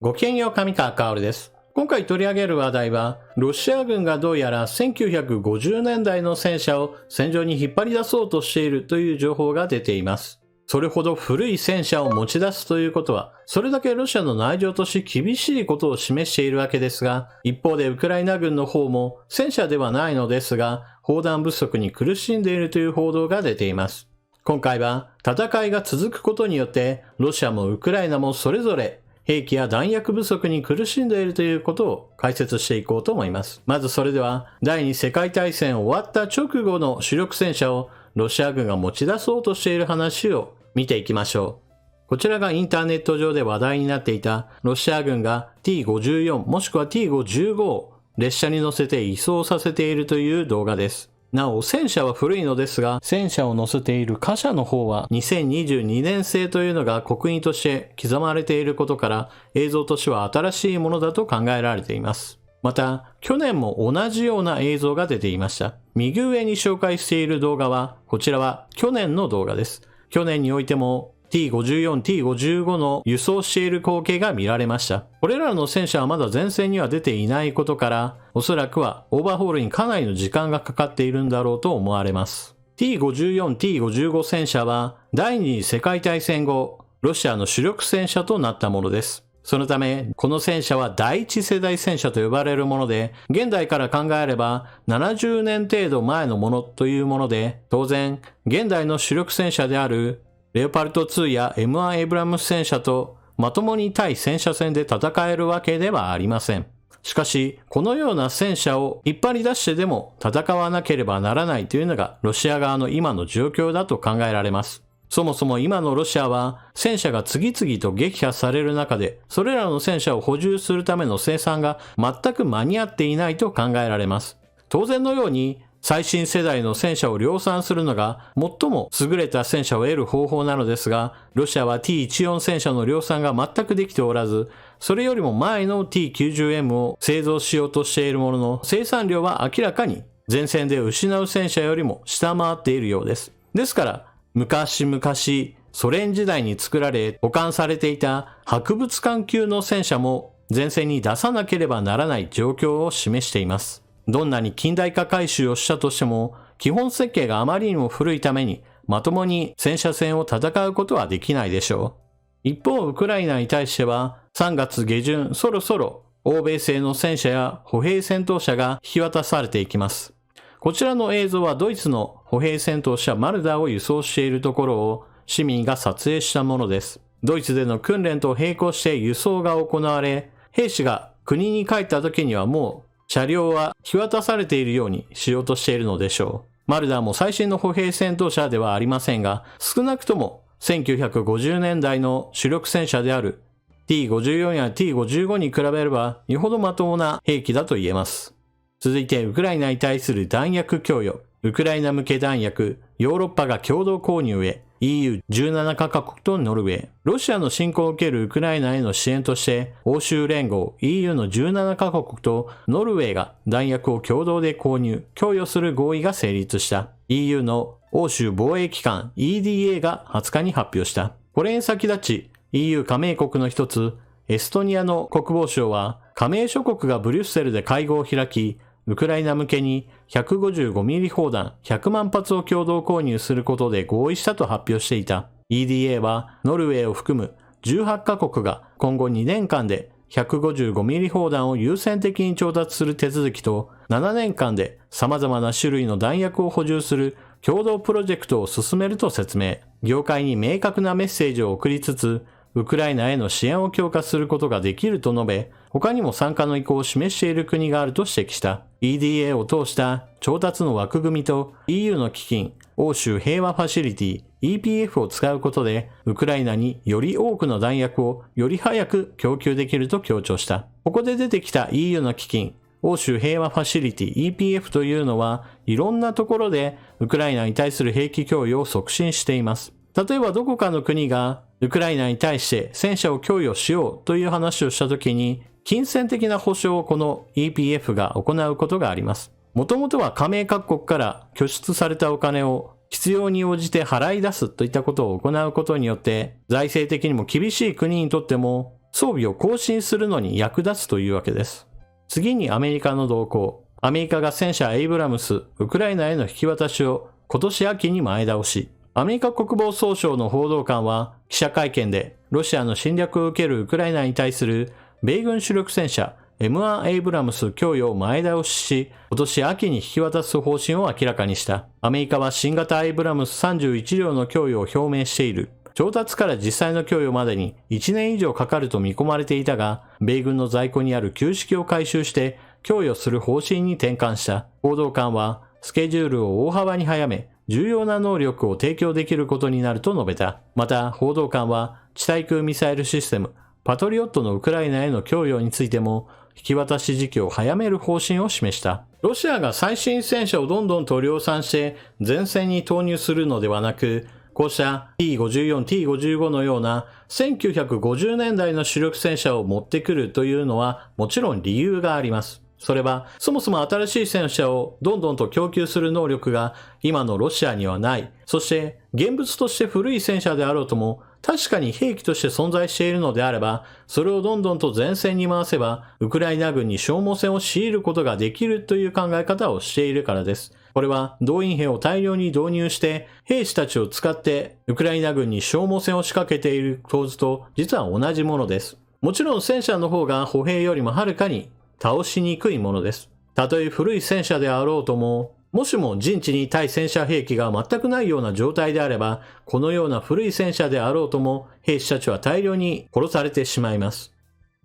ごきげんよう、上川薫です。今回取り上げる話題は、ロシア軍がどうやら1950年代の戦車を戦場に引っ張り出そうとしているという情報が出ています。それほど古い戦車を持ち出すということは、それだけロシアの内情として厳しいことを示しているわけですが、一方でウクライナ軍の方も戦車ではないのですが、砲弾不足に苦しんでいるという報道が出ています。今回は戦いが続くことによって、ロシアもウクライナもそれぞれ兵器や弾薬不足に苦しんでいるということを解説していこうと思います。まずそれでは、第二次世界大戦終わった直後の主力戦車をロシア軍が持ち出そうとしている話を見ていきましょう。こちらがインターネット上で話題になっていたロシア軍が T54 もしくは T55 を列車に乗せて移送させているという動画です。なお、戦車は古いのですが、戦車を乗せている貨車の方は2022年製というのが刻印として刻まれていることから、映像としては新しいものだと考えられています。また、去年も同じような映像が出ていました。右上に紹介している動画は、こちらは去年の動画です。去年においても、T54、T55 の輸送している光景が見られました。これらの戦車はまだ前線には出ていないことから、おそらくはオーバーホールにかなりの時間がかかっているんだろうと思われます。T54、T55 戦車は第二次世界大戦後、ロシアの主力戦車となったものです。そのため、この戦車は第一世代戦車と呼ばれるもので、現代から考えれば70年程度前のものというもので、当然、現代の主力戦車であるレオパルト2や M1 エイブラムス戦車とまともに対戦車戦で戦えるわけではありません。しかし、このような戦車を引っ張り出してでも戦わなければならないというのがロシア側の今の状況だと考えられます。そもそも今のロシアは戦車が次々と撃破される中で、それらの戦車を補充するための生産が全く間に合っていないと考えられます。当然のように、最新世代の戦車を量産するのが最も優れた戦車を得る方法なのですが、ロシアは T14 戦車の量産が全くできておらず、それよりも前の T90M を製造しようとしているものの、生産量は明らかに前線で失う戦車よりも下回っているようです。ですから、昔々ソ連時代に作られ保管されていた博物館級の戦車も前線に出さなければならない状況を示しています。どんなに近代化改修をしたとしても、基本設計があまりにも古いために、まともに戦車戦を戦うことはできないでしょう。一方、ウクライナに対しては、3月下旬、そろそろ欧米製の戦車や歩兵戦闘車が引き渡されていきます。こちらの映像はドイツの歩兵戦闘車マルダーを輸送しているところを市民が撮影したものです。ドイツでの訓練と並行して輸送が行われ、兵士が国に帰った時にはもう車両は引き渡されているようにしようとしているのでしょう。マルダーも最新の歩兵戦闘車ではありませんが、少なくとも1950年代の主力戦車である T54 や T55 に比べれば、よほどまともな兵器だと言えます。続いて、ウクライナに対する弾薬供与、ウクライナ向け弾薬、ヨーロッパが共同購入へ、EU17 カ国とノルウェー。ロシアの侵攻を受けるウクライナへの支援として、欧州連合 EU の17カ国とノルウェーが弾薬を共同で購入、供与する合意が成立した。EU の欧州防衛機関 EDA が20日に発表した。これに先立ち、EU 加盟国の一つ、エストニアの国防省は、加盟諸国がブリュッセルで会合を開き、ウクライナ向けに 155mm 砲弾100万発を共同購入することで合意したと発表していた。EDA はノルウェーを含む18カ国が今後2年間で 155mm 砲弾を優先的に調達する手続きと7年間で様々な種類の弾薬を補充する共同プロジェクトを進めると説明。業界に明確なメッセージを送りつつ、ウクライナへの支援を強化することができると述べ、他にも参加の意向を示している国があると指摘した。EDA を通した調達の枠組みと EU の基金、欧州平和ファシリティ EPF を使うことで、ウクライナにより多くの弾薬をより早く供給できると強調した。ここで出てきた EU の基金、欧州平和ファシリティ EPF というのは、いろんなところでウクライナに対する兵器供与を促進しています。例えばどこかの国がウクライナに対して戦車を供与しようという話をしたときに、金銭的な保証をこの EPF が行うことがあります。もともとは加盟各国から拠出されたお金を必要に応じて払い出すといったことを行うことによって、財政的にも厳しい国にとっても装備を更新するのに役立つというわけです。次にアメリカの動向。アメリカが戦車エイブラムス、ウクライナへの引き渡しを今年秋に前倒し。アメリカ国防総省の報道官は記者会見でロシアの侵略を受けるウクライナに対する米軍主力戦車 M1 エイブラムス供与を前倒しし、今年秋に引き渡す方針を明らかにした。アメリカは新型エイブラムス31両の供与を表明している。調達から実際の供与までに1年以上かかると見込まれていたが、米軍の在庫にある旧式を回収して供与する方針に転換した。報道官はスケジュールを大幅に早め、重要な能力を提供できることになると述べた。また、報道官は地対空ミサイルシステム、パトリオットのウクライナへの供与についても、引き渡し時期を早める方針を示した。ロシアが最新戦車をどんどんと量産して前線に投入するのではなく、こうした T54、T55 のような1950年代の主力戦車を持ってくるというのはもちろん理由があります。それは、そもそも新しい戦車をどんどんと供給する能力が今のロシアにはない。そして、現物として古い戦車であろうとも、確かに兵器として存在しているのであれば、それをどんどんと前線に回せば、ウクライナ軍に消耗戦を強いることができるという考え方をしているからです。これは動員兵を大量に導入して、兵士たちを使ってウクライナ軍に消耗戦を仕掛けている構図と実は同じものです。もちろん戦車の方が歩兵よりもはるかに倒しにくいものです。たとえ古い戦車であろうとも、もしも陣地に対戦車兵器が全くないような状態であれば、このような古い戦車であろうとも、兵士たちは大量に殺されてしまいます。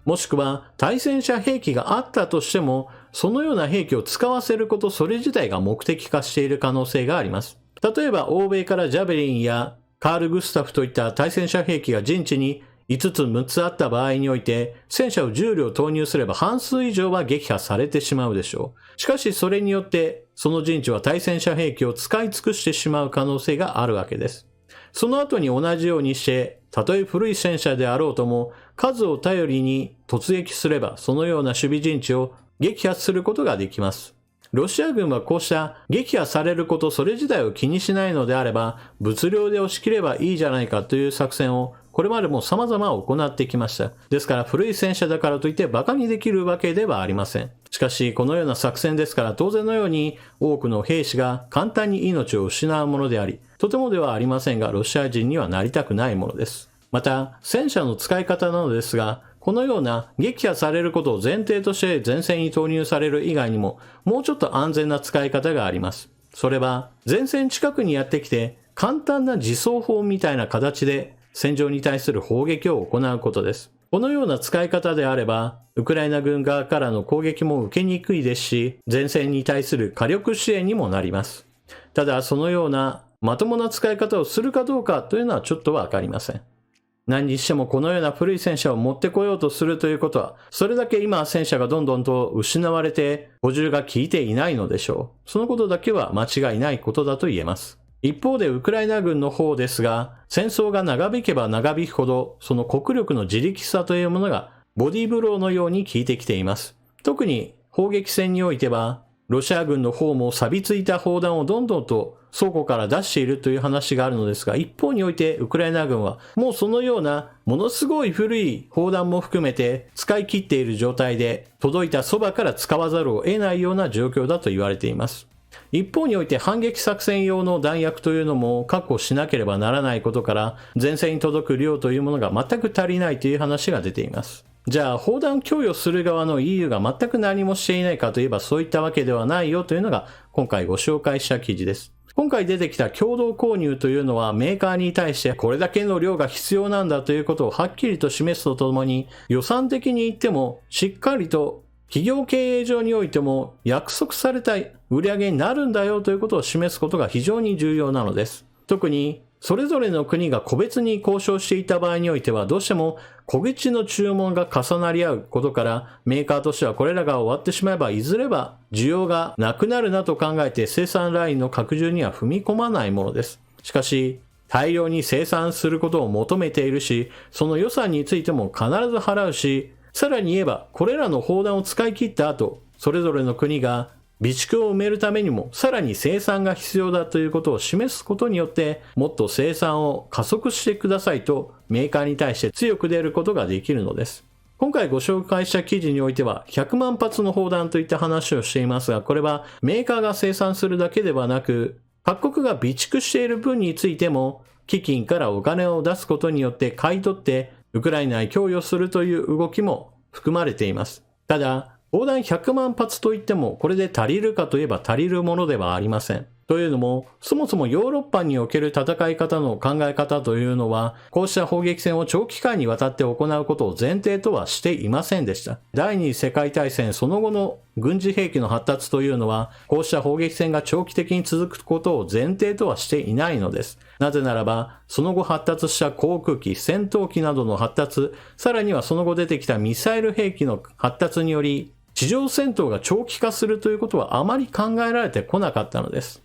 もしくは、対戦車兵器があったとしても、そのような兵器を使わせることそれ自体が目的化している可能性があります。例えば、欧米からジャベリンやカール・グスタフといった対戦車兵器が陣地に5つ6つあった場合において、戦車を10両投入すれば半数以上は撃破されてしまうでしょう。しかしそれによって、その陣地は対戦車兵器を使い尽くしてしまう可能性があるわけです。その後に同じようにして、たとえ古い戦車であろうとも、数を頼りに突撃すれば、そのような守備陣地を撃破することができます。ロシア軍はこうした撃破されることそれ自体を気にしないのであれば、物量で押し切ればいいじゃないかという作戦をこれまでも様々行ってきました。ですから古い戦車だからといって馬鹿にできるわけではありません。しかしこのような作戦ですから当然のように多くの兵士が簡単に命を失うものであり、とてもではありませんがロシア人にはなりたくないものです。また戦車の使い方なのですが、このような撃破されることを前提として前線に投入される以外にももうちょっと安全な使い方があります。それは前線近くにやってきて簡単な自走砲みたいな形で戦場に対する砲撃を行うことです。このような使い方であれば、ウクライナ軍側からの攻撃も受けにくいですし、前線に対する火力支援にもなります。ただ、そのようなまともな使い方をするかどうかというのはちょっとわかりません。何にしてもこのような古い戦車を持ってこようとするということは、それだけ今戦車がどんどんと失われて補充が効いていないのでしょう。そのことだけは間違いないことだと言えます。一方でウクライナ軍の方ですが、戦争が長引けば長引くほど、その国力の自力さというものがボディーブローのように効いてきています。特に砲撃戦においては、ロシア軍の方も錆びついた砲弾をどんどんと倉庫から出しているという話があるのですが、一方においてウクライナ軍はもうそのようなものすごい古い砲弾も含めて使い切っている状態で、届いたそばから使わざるを得ないような状況だと言われています。一方において反撃作戦用の弾薬というのも確保しなければならないことから、前線に届く量というものが全く足りないという話が出ています。じゃあ砲弾供与する側の EU が全く何もしていないかといえばそういったわけではないよというのが今回ご紹介した記事です。今回出てきた共同購入というのはメーカーに対してこれだけの量が必要なんだということをはっきりと示すとともに、予算的に言ってもしっかりと企業経営上においても約束された売り上げになるんだよということを示すことが非常に重要なのです。特にそれぞれの国が個別に交渉していた場合においてはどうしても小口の注文が重なり合うことからメーカーとしてはこれらが終わってしまえばいずれは需要がなくなるなと考えて生産ラインの拡充には踏み込まないものです。しかし大量に生産することを求めているし、その予算についても必ず払うし、さらに言えばこれらの砲弾を使い切った後、それぞれの国が備蓄を埋めるためにもさらに生産が必要だということを示すことによって、もっと生産を加速してくださいとメーカーに対して強く出ることができるのです。今回ご紹介した記事においては100万発の砲弾といった話をしていますが、これはメーカーが生産するだけではなく、各国が備蓄している分についても基金からお金を出すことによって買い取ってウクライナへ供与するという動きも含まれています。ただ、砲弾100万発といってもこれで足りるかといえば足りるものではありません。というのも、そもそもヨーロッパにおける戦い方の考え方というのは、こうした砲撃戦を長期間にわたって行うことを前提とはしていませんでした。第二次世界大戦その後の軍事兵器の発達というのは、こうした砲撃戦が長期的に続くことを前提とはしていないのです。なぜならば、その後発達した航空機、戦闘機などの発達、さらにはその後出てきたミサイル兵器の発達により、地上戦闘が長期化するということはあまり考えられてこなかったのです。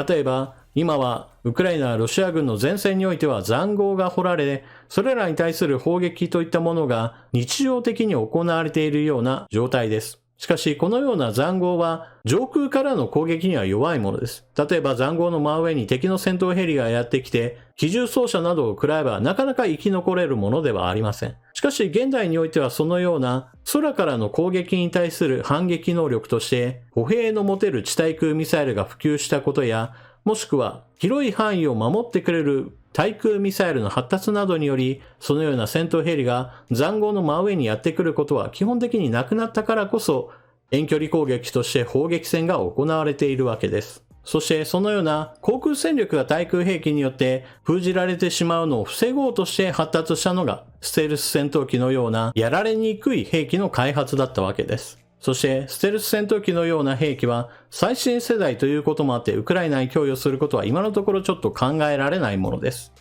例えば、今はウクライナ、ロシア軍の前線においては塹壕が掘られ、それらに対する砲撃といったものが日常的に行われているような状態です。しかし、このような塹壕は上空からの攻撃には弱いものです。例えば塹壕の真上に敵の戦闘ヘリがやってきて、機銃掃射などを食らえばなかなか生き残れるものではありません。しかし、現代においてはそのような空からの攻撃に対する反撃能力として、歩兵の持てる地対空ミサイルが普及したことや、もしくは広い範囲を守ってくれる対空ミサイルの発達などにより、そのような戦闘ヘリが塹壕の真上にやってくることは基本的になくなったからこそ、遠距離攻撃として砲撃戦が行われているわけです。そしてそのような航空戦力が対空兵器によって封じられてしまうのを防ごうとして発達したのがステルス戦闘機のようなやられにくい兵器の開発だったわけです。そしてステルス戦闘機のような兵器は最新世代ということもあってウクライナに供与することは今のところちょっと考えられないものです。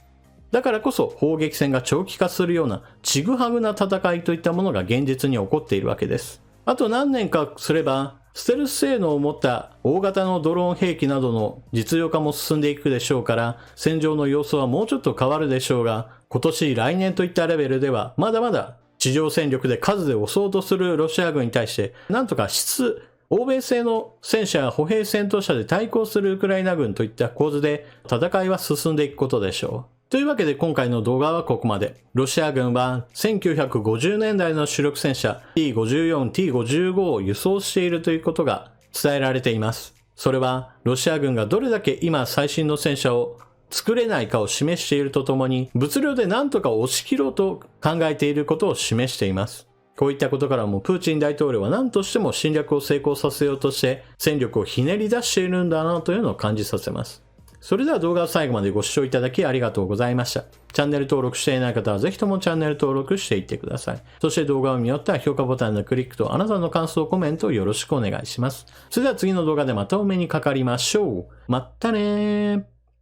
だからこそ砲撃戦が長期化するようなちぐはぐな戦いといったものが現実に起こっているわけです。あと何年かすればステルス性能を持った大型のドローン兵器などの実用化も進んでいくでしょうから、戦場の様子はもうちょっと変わるでしょうが、今年来年といったレベルではまだまだ地上戦力で数で押そうとするロシア軍に対して、なんとか欧米製の戦車や歩兵戦闘車で対抗するウクライナ軍といった構図で戦いは進んでいくことでしょう。というわけで今回の動画はここまで。ロシア軍は1950年代の主力戦車 T54、T55 を輸送しているということが伝えられています。それはロシア軍がどれだけ今最新の戦車を作れないかを示しているとともに、物量で何とか押し切ろうと考えていることを示しています。こういったことからもプーチン大統領は何としても侵略を成功させようとして戦力をひねり出しているんだなというのを感じさせます。それでは動画を最後までご視聴いただきありがとうございました。チャンネル登録していない方はぜひともチャンネル登録していってください。そして動画を見終わったら評価ボタンのクリックとあなたの感想、コメントをよろしくお願いします。それでは次の動画でまたお目にかかりましょう。まったねー。